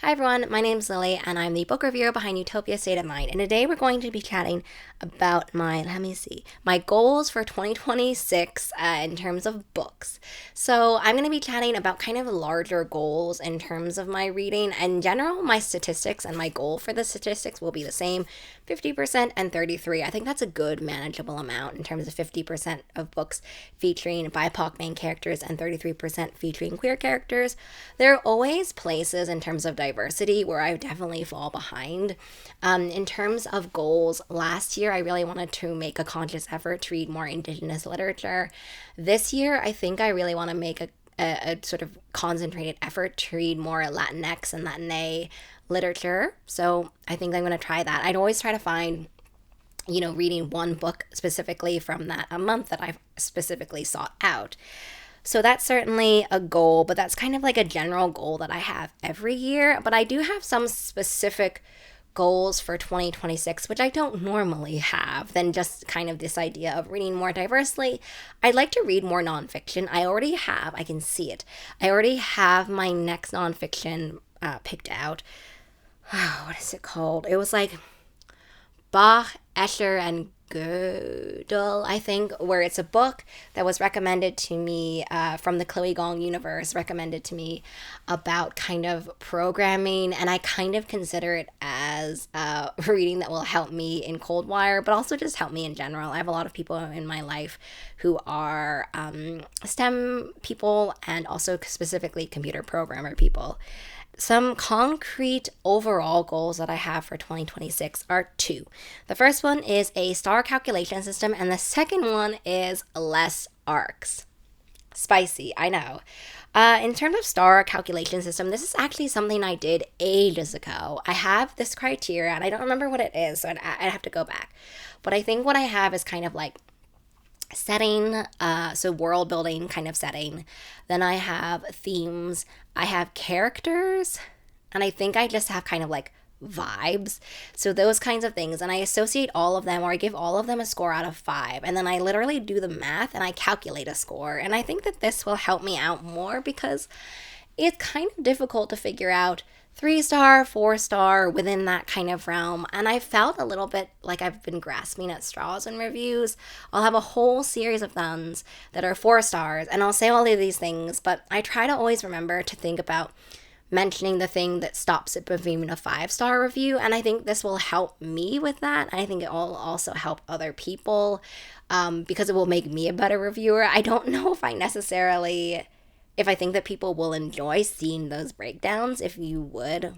Hi everyone, my name's Lily and I'm the book reviewer behind Utopia State of Mind. And today we're going to be chatting about my goals for 2026 in terms of books. So I'm going to be chatting about kind of larger goals in terms of my reading. In general, my statistics and my goal for the statistics will be the same, 50% and 33. I think that's a good manageable amount in terms of 50% of books featuring BIPOC main characters and 33% featuring queer characters. There are always places in terms of diversity where I definitely fall behind. In terms of goals, last year I really wanted to make a conscious effort to read more Indigenous literature. This year, I think I really want to make a sort of concentrated effort to read more Latinx and Latina literature. So I think I'm going to try that. I'd always try to find reading one book specifically from that a month that I've specifically sought out. So that's certainly a goal, but that's kind of like a general goal that I have every year. But I do have some specific goals for 2026, which I don't normally have, than just kind of this idea of reading more diversely. I'd like to read more nonfiction. I can see it. I already have my next nonfiction picked out. What is it called? It was like Bach, Escher, and Gödel, I think, where it's a book that was recommended to me from the Chloe Gong universe, recommended to me about kind of programming, and I kind of consider it as reading that will help me in Cold Wire, but also just help me in general. I have a lot of people in my life who are STEM people and also specifically computer programmer people. Some concrete overall goals that I have for 2026 are two. The first one is a star calculation system, and the second one is less ARCS. Spicy, I know. In terms of star calculation system, this is actually something I did ages ago. I have this criteria, and I don't remember what it is, so I'd have to go back. But I think what I have is kind of like setting, so world building kind of setting. Then I have themes, I have characters, and I think I just have kind of like vibes. So those kinds of things, and I associate all of them, or I give all of them a score out of 5, and then I literally do the math and I calculate a score. And I think that this will help me out more because it's kind of difficult to figure out 3-star, 4-star within that kind of realm. And I felt a little bit like I've been grasping at straws in reviews. I'll have a whole series of ones that are 4 stars, and I'll say all of these things, but I try to always remember to think about mentioning the thing that stops it from being a 5-star review. And I think this will help me with that. I think it will also help other people because it will make me a better reviewer. I don't know if I think that people will enjoy seeing those breakdowns. If you would,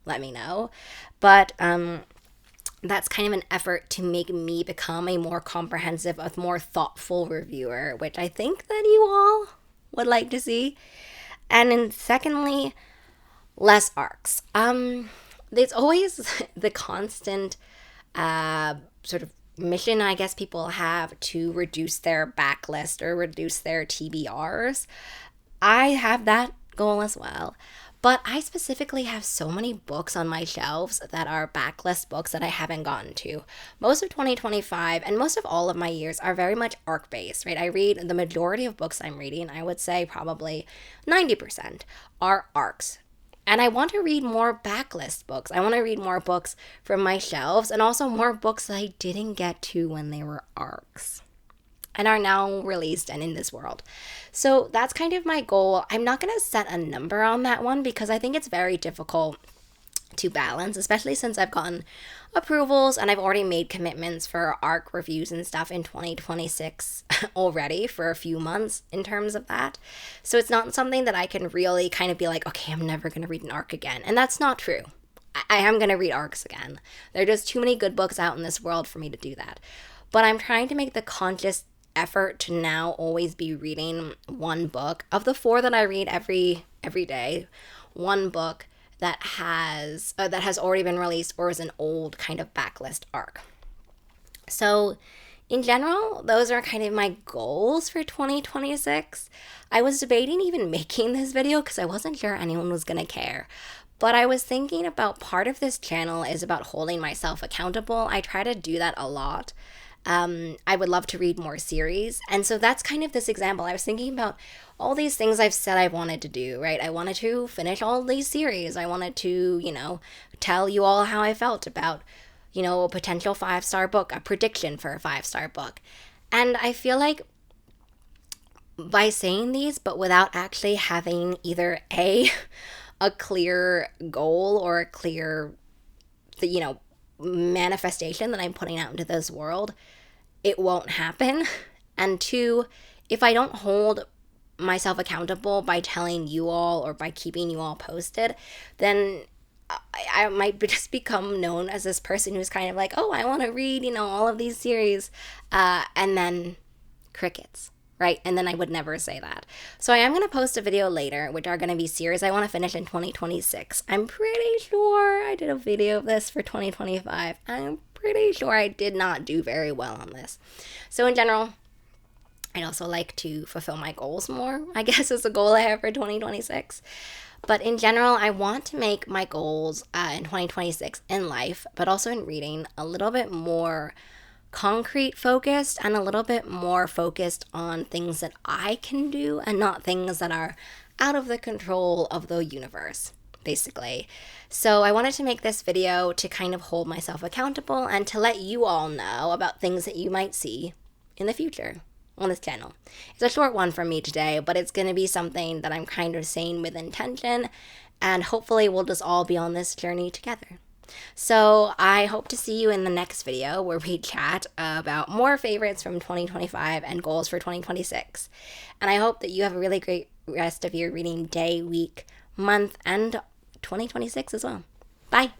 let me know. But that's kind of an effort to make me become a more comprehensive, a more thoughtful reviewer, which I think that you all would like to see. And then secondly, less ARCs. There's always the constant sort of mission, I guess, people have to reduce their backlist or reduce their TBRs. I have that goal as well. But I specifically have so many books on my shelves that are backlist books that I haven't gotten to. Most of 2025 and most of all of my years are very much ARC based, right? I read the majority of books I'm reading, I would say probably 90% are ARCs. And I want to read more backlist books. I want to read more books from my shelves and also more books that I didn't get to when they were ARCs and are now released and in this world. So that's kind of my goal. I'm not going to set a number on that one because I think it's very difficult to balance, especially since I've gotten approvals and I've already made commitments for ARC reviews and stuff in 2026 already for a few months in terms of that. So it's not something that I can really kind of be like, okay, I'm never going to read an ARC again. And that's not true. I am going to read ARCs again. There are just too many good books out in this world for me to do that. But I'm trying to make the conscious effort to now always be reading one book of the 4 that I read every day, one book that has already been released or is an old kind of backlist ARC. So in general, those are kind of my goals for 2026. I was debating even making this video because I wasn't sure anyone was going to care. But I was thinking about part of this channel is about holding myself accountable. I try to do that a lot. I would love to read more series. And so that's kind of this example. I was thinking about all these things I've said I wanted to do, right? I wanted to finish all these series. I wanted to, tell you all how I felt about, a potential 5-star book, a prediction for a 5-star book. And I feel like by saying these, but without actually having either a clear goal or a clear, manifestation that I'm putting out into this world, it won't happen. And 2, if I don't hold myself accountable by telling you all or by keeping you all posted, then I might just become known as this person who's kind of like, oh, I want to read, all of these series, and then crickets. Right? And then I would never say that. So I am going to post a video later, which are going to be series I want to finish in 2026. I'm pretty sure I did a video of this for 2025. I'm pretty sure I did not do very well on this. So in general, I'd also like to fulfill my goals more, I guess is a goal I have for 2026. But in general, I want to make my goals in 2026 in life, but also in reading, a little bit more concrete focused and a little bit more focused on things that I can do and not things that are out of the control of the universe, basically. So I wanted to make this video to kind of hold myself accountable and to let you all know about things that you might see in the future on this channel. It's a short one from me today, but it's going to be something that I'm kind of saying with intention, and hopefully we'll just all be on this journey together. So I hope to see you in the next video where we chat about more favorites from 2025 and goals for 2026. And I hope that you have a really great rest of your reading day, week, month, and 2026 as well. Bye.